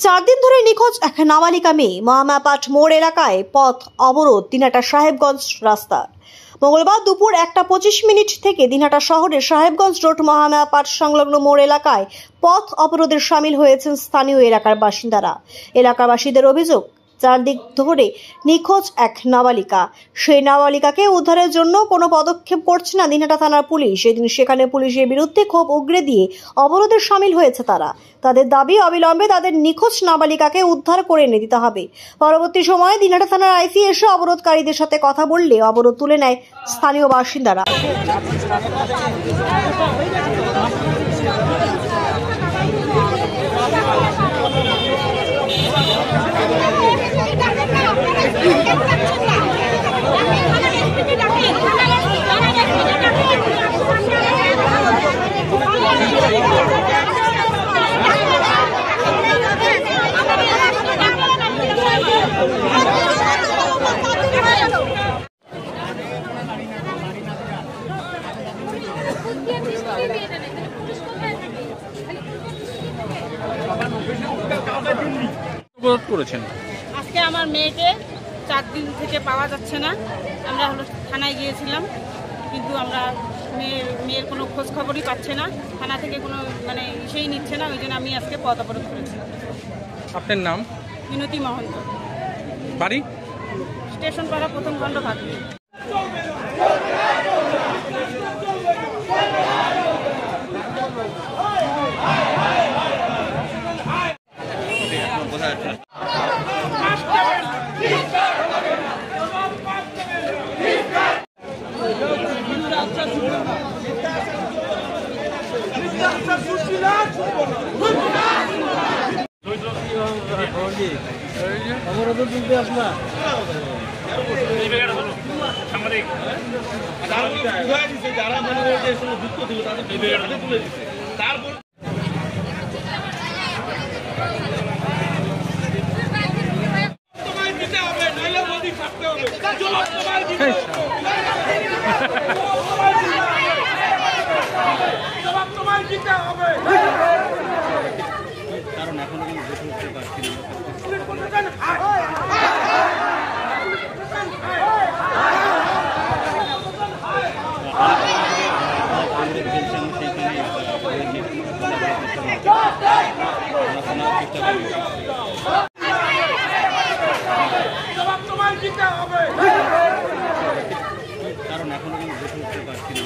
4 দিন ধরে নিখোঁজ এক নাবালিকা মেয়ে। মহামায়াপাট মোড় এলাকায় পথ অবরোধ দিনহাটা সাহেবগঞ্জ রাস্তার। মঙ্গলবার দুপুর 1:25 থেকে দিনহাটা শহরের সাহেবগঞ্জ রোড মহামায়াপাট সংলগ্ন মোড় এলাকায় পথ অবরোধে সামিল হয়েছেন স্থানীয় এলাকার বাসিন্দারা। এলাকাবাসীদের অভিযোগ, 4 দিন ধরে নিখোঁজ এক নাবালিকা। সেই নাবালিকাকে উদ্ধারের জন্য কোনো পদক্ষেপ করছে না দিনহাটা থানার পুলিশ। এদিন সেখানে পুলিশের বিরুদ্ধে ক্ষোভ উগরে দিয়ে অবরোধে সামিল হয়েছে তারা। তাদের দাবি, অবিলম্বে তাদের নিখোঁজ নাবালিকাকে উদ্ধার করে এনে দিতে হবে। পরবর্তী সময়ে দিনহাটা থানার আইসি এসে অবরোধকারীদের সাথে কথা বললে অবরোধ তুলে নেয় স্থানীয় বাসিন্দারা। আজকে আমার মেয়েকে 4 দিন থেকে পাওয়া যাচ্ছে না। আমরা থানায় গিয়েছিলাম, কিন্তু আমরা মেয়ের কোনো খোঁজ খবরই পাচ্ছে না। থানা থেকে কোনো ইসেই নিচ্ছে না। ওই জন্য আমি আজকে পথ অবরোধ করেছি। আপনার নাম? মিনতি মহন্ত, বাড়ি স্টেশন পাড়া, প্রথম খণ্ড, ভাগলি। কারণ এখন আমি বুঝতে পারছি না। কারণ এখন আমি বুঝতে পারছি না।